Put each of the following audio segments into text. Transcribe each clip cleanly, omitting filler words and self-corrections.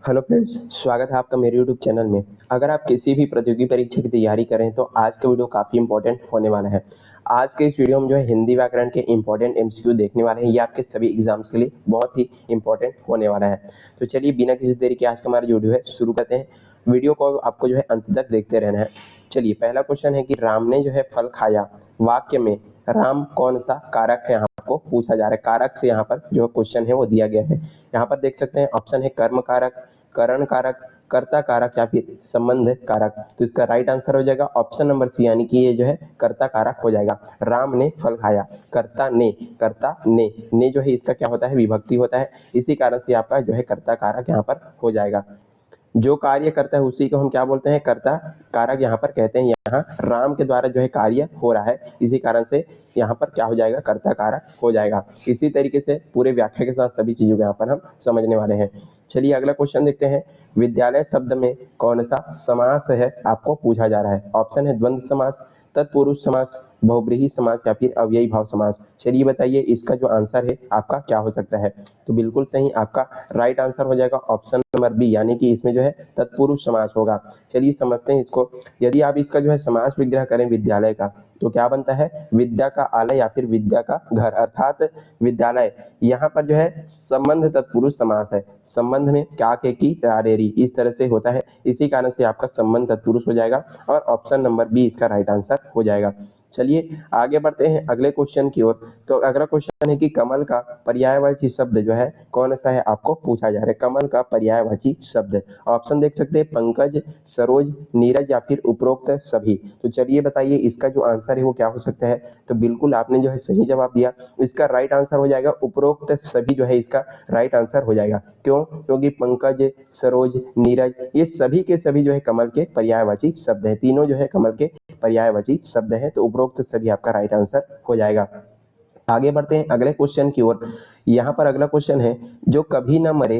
Hello friends, स्वागत है आपका मेरे यूट्यूब चैनल में। अगर आप किसी भी प्रतियोगी परीक्षा की तैयारी करें तो आज का वीडियो काफ़ी इंपॉर्टेंट होने वाला है। आज के इस वीडियो में जो है हिंदी व्याकरण के इंपॉर्टेंट एमसीक्यू देखने वाले हैं। ये आपके सभी एग्जाम्स के लिए बहुत ही इंपॉर्टेंट होने वाला है। तो चलिए बिना किसी देरी के आज का हमारा जो वीडियो है शुरू करते हैं। वीडियो को आपको जो है अंत तक देखते रहना है। चलिए पहला क्वेश्चन है कि राम ने जो है फल खाया, वाक्य में राम कौन सा कारक है, यहाँ आपको पूछा जा रहा है। कारक से यहाँ पर जो क्वेश्चन है वो दिया गया है। यहाँ पर देख सकते हैं ऑप्शन है कर्म कारक, करण कारक, कर्ता कारक या फिर संबंध कारक। तो इसका राइट आंसर हो जाएगा ऑप्शन नंबर सी, यानी कि ये जो है कर्ता कारक हो जाएगा। राम ने फल खाया, कर्ता ने जो है इसका क्या होता है, विभक्ति होता है। इसी कारण से आपका जो है कर्ता कारक यहाँ पर हो जाएगा। जो कार्य करता है उसी को हम क्या बोलते हैं, कर्ता कारक यहाँ पर कहते हैं। यहाँ राम के द्वारा जो है कार्य हो रहा है, इसी कारण से यहाँ पर क्या हो जाएगा, कर्ता कारक हो जाएगा। इसी तरीके से पूरे व्याख्या के साथ सभी चीजों को यहाँ पर हम समझने वाले हैं। चलिए अगला क्वेश्चन देखते हैं। विद्यालय शब्द में कौन सा समास है, आपको पूछा जा रहा है। ऑप्शन है द्वंद्व समास, तत्पुरुष समास, बहुब्रीहि समास या फिर अव्ययी भाव समास। चलिए बताइए इसका जो आंसर है आपका क्या हो सकता है। तो बिल्कुल सही आपका राइट आंसर हो जाएगा ऑप्शन नंबर बी, यानी कि इसमें जो है तत्पुरुष समास होगा। चलिए समझते हैं इसको। यदि आप इसका जो है समास विग्रह करें विद्यालय का, तो क्या बनता है, विद्या का आलय या फिर विद्या का घर, अर्थात विद्यालय। यहाँ पर जो है संबंध तत्पुरुष समास है। संबंध में क्या के की रारेरी, इस तरह से होता है। इसी कारण से आपका संबंध तत्पुरुष हो जाएगा और ऑप्शन नंबर बी इसका राइट आंसर हो जाएगा। चलिए आगे बढ़ते हैं अगले क्वेश्चन की ओर। तो अगला क्वेश्चन है कि कमल का पर्यायवाची शब्द जो है कौन सा है, आपको पूछा जा रहा है। कमल का पर्यायवाची शब्द, ऑप्शन देख सकते हैं पंकज, सरोज, नीरज या फिर उपरोक्त सभी। तो चलिए बताइए इसका जो आंसर है वो क्या हो सकता है। तो बिल्कुल आपने जो है सही जवाब दिया। इसका राइट आंसर हो जाएगा उपरोक्त सभी जो है इसका राइट आंसर हो जाएगा। क्यों? क्योंकि पंकज, सरोज, नीरज ये सभी के सभी जो है कमल के पर्यायवाची शब्द है। तीनों जो है कमल के पर्यायवाची शब्द है। तो उपरोक्त सभी आपका राइट आंसर हो जाएगा। आगे बढ़ते हैं अगले क्वेश्चन की ओर। यहाँ पर अगला क्वेश्चन है, जो कभी न मरे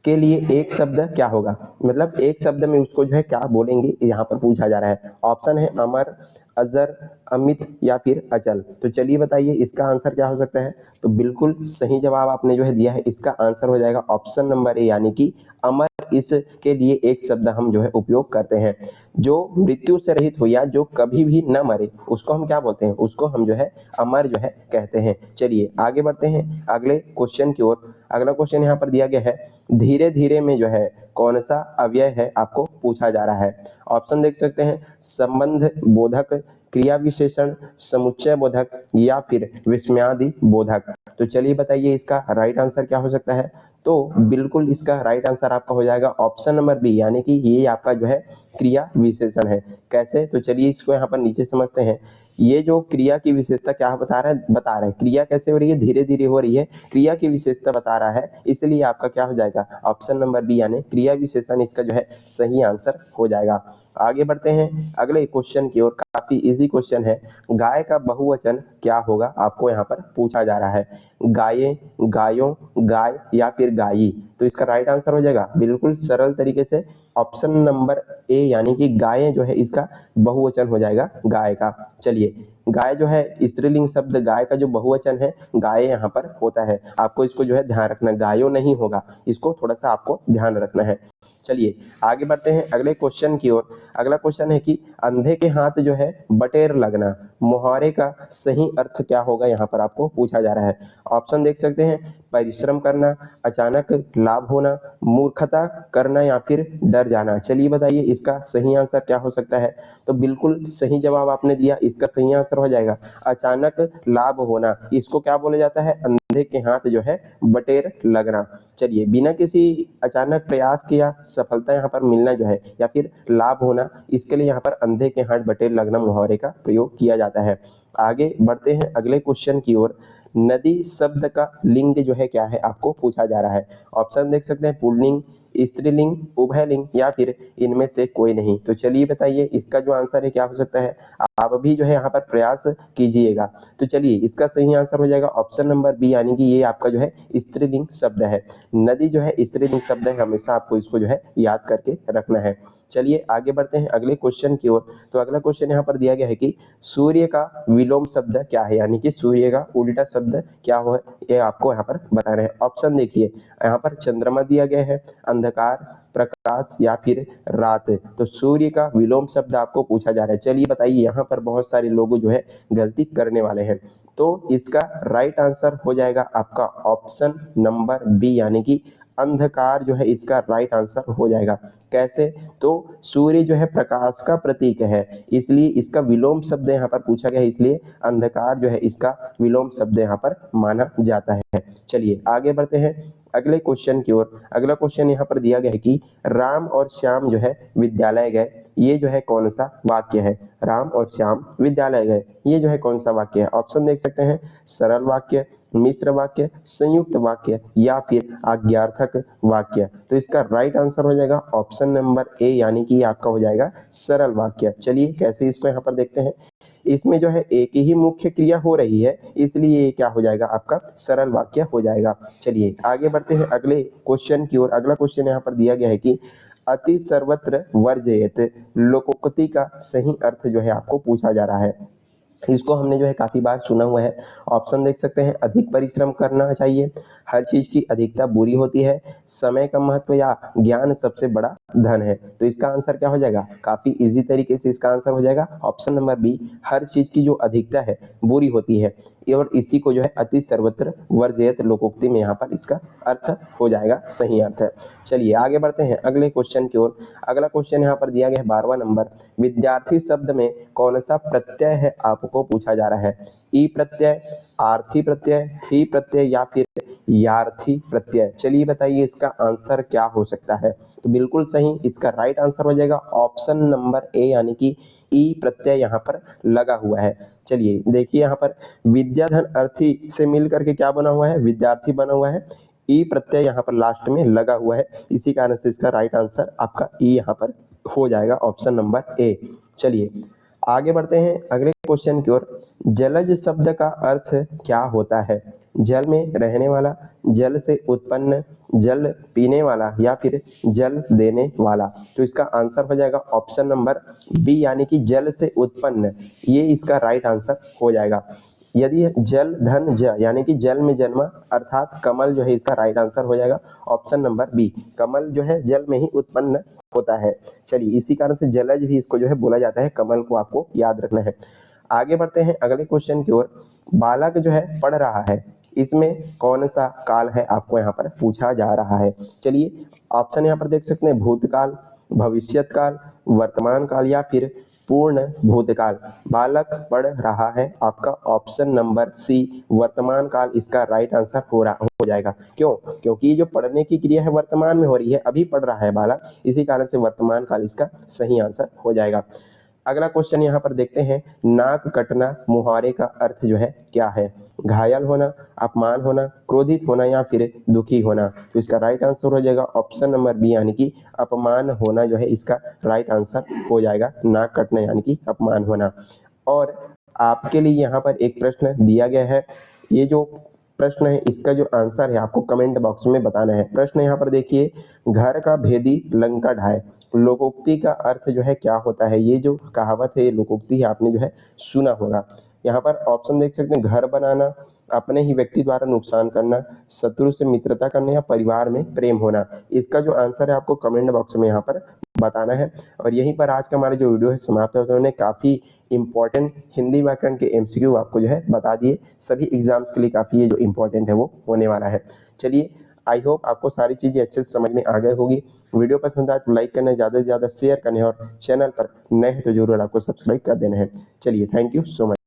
के लिए एक शब्द क्या होगा, मतलब एक शब्द में उसको जो है क्या बोलेंगे, यहाँ पर पूछा जा रहा है। ऑप्शन है अमर, अजर, अमित या फिर अचल। तो चलिए बताइए इसका आंसर क्या हो सकता है। तो बिल्कुल सही जवाब आपने जो है दिया है। इसका आंसर हो जाएगा ऑप्शन नंबर ए, यानी कि अमर। इसके लिए एक शब्द हम जो है उपयोग करते हैं। जो मृत्यु से रहित हो या जो कभी भी न मरे उसको हम क्या बोलते हैं, उसको हम जो है अमर जो है कहते हैं। चलिए आगे बढ़ते हैं अगले क्वेश्चन की ओर। अगला क्वेश्चन यहाँ पर दिया गया है, धीरे धीरे में जो है कौन सा अव्यय है, आपको पूछा जा रहा है। ऑप्शन देख सकते हैं संबंध बोधक, क्रिया विशेषण, समुच्चय बोधक या फिर विस्मयादि बोधक। तो चलिए बताइए इसका राइट आंसर क्या हो सकता है। तो बिल्कुल इसका राइट आंसर आपका हो जाएगा ऑप्शन नंबर बी, यानी कि ये आपका जो है क्रिया विशेषण है। कैसे? तो चलिए इसको यहाँ पर नीचे समझते हैं। ये जो क्रिया की विशेषता क्या बता रहा है क्रिया कैसे हो रही है, धीरे धीरे हो रही है, क्रिया की विशेषता बता रहा है। इसलिए आपका क्या हो जाएगा ऑप्शन नंबर बी, यानी क्रिया विशेषण इसका जो है सही आंसर हो जाएगा। आगे बढ़ते हैं अगले क्वेश्चन की ओर। काफी इजी क्वेश्चन है। गाय का बहुवचन क्या होगा, आपको यहाँ पर पूछा जा रहा है। गाये, गायों, गाय या फिर गायी। तो इसका राइट आंसर हो जाएगा बिल्कुल सरल तरीके से ऑप्शन नंबर ए, यानी कि गायें जो है इसका बहुवचन हो जाएगा गाय का। चलिए गाय जो है स्त्रीलिंग शब्द, गाय का जो बहुवचन है गाय यहाँ पर होता है। आपको इसको जो है ध्यान रखना, गायों नहीं होगा, इसको थोड़ा सा आपको ध्यान रखना है। चलिए आगे बढ़ते हैं अगले क्वेश्चन की ओर। अगला क्वेश्चन है कि अंधे के हाथ जो है बटेर लगना, मुहावरे का सही अर्थ क्या होगा, यहाँ पर आपको पूछा जा रहा है। ऑप्शन देख सकते हैं परिश्रम करना, अचानक लाभ होना, मूर्खता करना या फिर डर जाना। चलिए बताइए इसका सही आंसर क्या हो सकता है। तो बिल्कुल सही जवाब आपने दिया। इसका सही आंसर हो जाएगा अचानक लाभ होना। इसको क्या बोला जाता है, अंधे के हाथ जो है बटेर लगना। चलिए बिना किसी अचानक प्रयास किया सफलता यहाँ पर मिलना जो है या फिर लाभ होना, इसके लिए यहाँ पर अंधे के हाथ बटेर लगना मुहावरे का प्रयोग किया जाता है। आगे बढ़ते हैं अगले क्वेश्चन की ओर। नदी शब्द का लिंग जो है क्या है, आपको पूछा जा रहा है। ऑप्शन देख सकते हैं पुल्लिंग, स्त्रीलिंग, उभयलिंग या फिर इनमें से कोई नहीं। तो चलिए बताइए इसका जो आंसर है क्या हो सकता है। आप भी जो है यहाँ पर प्रयास कीजिएगा। तो चलिए इसका सही आंसर हो जाएगा ऑप्शन नंबर बी, यानी कि ये आपका जो है स्त्रीलिंग शब्द है। नदी जो है स्त्रीलिंग शब्द है, हमेशा आपको इसको जो है याद करके रखना है। चलिए आगे बढ़ते हैं अगले क्वेश्चन की ओर। तो अगला क्वेश्चन यहाँ पर दिया गया है कि सूर्य का विलोम शब्द क्या है, यानी कि सूर्य का उल्टा शब्द क्या हो, ये आपको यहाँ पर बताना है। ऑप्शन देखिए यहाँ पर चंद्रमा दिया गया है, अंधकार, प्रकाश या फिर रात। तो सूर्य का विलोम शब्द आपको पूछा जा रहा है। चलिए बताइए, यहाँ पर बहुत सारे लोग जो है गलती करने वाले हैं। तो इसका राइट आंसर हो जाएगा आपका ऑप्शन नंबर बी, यानी कि अंधकार जो है इसका राइट आंसर हो जाएगा। कैसे? तो सूर्य जो है प्रकाश का प्रतीक है, इसलिए इसका विलोम शब्द यहाँ पर पूछा गया है, इसलिए अंधकार जो है इसका विलोम शब्द यहाँ पर माना जाता है। चलिए आगे बढ़ते हैं अगले क्वेश्चन की ओर। अगला क्वेश्चन यहाँ पर दिया गया है कि राम और श्याम जो है विद्यालय गए, ये जो है कौन सा वाक्य है? राम और श्याम विद्यालय गए, ये जो है कौन सा वाक्य है? ऑप्शन देख सकते हैं, सरल वाक्य, मिश्र वाक्य, संयुक्त वाक्य या फिर आज्ञार्थक वाक्य। तो इसका राइट आंसर हो जाएगा ऑप्शन नंबर ए, यानी कि आपका हो जाएगा सरल वाक्य। चलिए कैसे इसको यहाँ पर देखते हैं। इसमें जो है एक ही मुख्य क्रिया हो रही है, इसलिए ये क्या हो जाएगा आपका सरल वाक्य हो जाएगा। चलिए आगे बढ़ते हैं अगले क्वेश्चन की ओर। अगला क्वेश्चन यहाँ पर दिया गया है कि अति सर्वत्र वर्जयेत लोकोक्ति का सही अर्थ जो है आपको पूछा जा रहा है। इसको हमने जो है काफी बार सुना हुआ है। ऑप्शन देख सकते हैं, अधिक परिश्रम करना चाहिए, हर चीज की अधिकता बुरी होती है, समय का महत्व या ज्ञान सबसे बड़ा धन है। तो इसका आंसर क्या हो जाएगा? काफी इजी तरीके से इसका आंसर हो जाएगा ऑप्शन नंबर बी, हर चीज की जो अधिकता है बुरी होती है, और इसी को जो है अति सर्वत्र वर्जयत लोकोक्ति में यहाँ पर इसका अर्थ हो जाएगा सही अर्थ है। चलिए आगे बढ़ते हैं अगले क्वेश्चन की ओर। अगला क्वेश्चन यहाँ पर दिया गया है 12वां नंबर, विद्यार्थी शब्द में कौन सा प्रत्यय है आपको पूछा जा रहा है? ई प्रत्यय, आर्थी प्रत्यय, थी प्रत्यय या फिर यार्थी प्रत्यय। चलिए बताइए इसका आंसर क्या हो सकता है? तो बिल्कुल सही, इसका राइट आंसर हो जाएगा ऑप्शन नंबर ए, यानी कि ई प्रत्यय यहाँ पर लगा हुआ है। चलिए देखिए यहाँ पर विद्याधन अर्थी से मिल करके क्या बना हुआ है? विद्यार्थी बना हुआ है। ई प्रत्यय यहाँ पर लास्ट में लगा हुआ है, इसी कारण से इसका राइट आंसर आपका ई यहाँ पर हो जाएगा ऑप्शन नंबर ए। चलिए आगे बढ़ते हैं अगले क्वेश्चन की ओर। जलज शब्द का अर्थ क्या होता है? जल में रहने वाला, जल से उत्पन्न, जल पीने वाला या फिर जल देने वाला। तो इसका आंसर हो जाएगा ऑप्शन नंबर बी, यानी कि जल से उत्पन्न, ये इसका राइट आंसर हो जाएगा। यदि जल धन ज, यानी कि जल में जन्मा, अर्थात कमल जो है इसका राइट आंसर हो जाएगा ऑप्शन नंबर बी, कमल जो है जल में ही उत्पन्न होता है। चलिए इसी कारण से जलज भी इसको जो है बोला जाता है, कमल को आपको याद रखना है। आगे बढ़ते हैं अगले क्वेश्चन की ओर। बालक जो है पढ़ रहा है, इसमें कौन सा काल है आपको यहाँ पर पूछा जा रहा है? चलिए ऑप्शन यहाँ पर देख सकते हैं, भूतकाल, भविष्यत काल, वर्तमान काल या फिर पूर्ण भूतकाल। बालक पढ़ रहा है, आपका ऑप्शन नंबर सी वर्तमान काल इसका राइट आंसर हो जाएगा। क्यों? क्योंकि जो पढ़ने की क्रिया है वर्तमान में हो रही है, अभी पढ़ रहा है बालक, इसी कारण से वर्तमान काल इसका सही आंसर हो जाएगा। अगला क्वेश्चन यहाँ पर देखते हैं, नाक कटना मुहावरे का अर्थ जो है क्या है? घायल होना, अपमान होना, क्रोधित होना या फिर दुखी होना। तो इसका राइट आंसर हो जाएगा ऑप्शन नंबर बी, यानी कि अपमान होना जो है इसका राइट आंसर हो जाएगा। नाक कटना यानी कि अपमान होना। और आपके लिए यहाँ पर एक प्रश्न दिया गया है, ये जो प्रश्न है इसका जो आंसर है आपको कमेंट बॉक्स में बताना है। प्रश्न यहाँ पर देखिए, घर का भेदी लंका ढाए, लोकोक्ति का अर्थ जो है क्या होता है? ये जो कहावत है, ये लोकोक्ति है, आपने जो है सुना होगा। यहाँ पर ऑप्शन देख सकते हैं, घर बनाना, अपने ही व्यक्ति द्वारा नुकसान करना, शत्रु से मित्रता करना या परिवार में प्रेम होना। इसका जो आंसर है आपको कमेंट बॉक्स में यहाँ पर बताना है। और यहीं पर आज का हमारा जो वीडियो है समाप्त होता है। उन्होंने काफी इंपॉर्टेंट हिंदी व्याकरण के एमसीक्यू आपको जो है बता दिए, सभी एग्जाम्स के लिए काफी ये जो इंपॉर्टेंट है वो होने वाला है। चलिए आई होप आपको सारी चीजें अच्छे से समझ में आ गई होगी। वीडियो पसंद आए तो लाइक करना, ज्यादा से ज्यादा शेयर करना और चैनल पर नए हैं तो जरूर आपको सब्सक्राइब कर देना है। चलिए थैंक यू सो मच।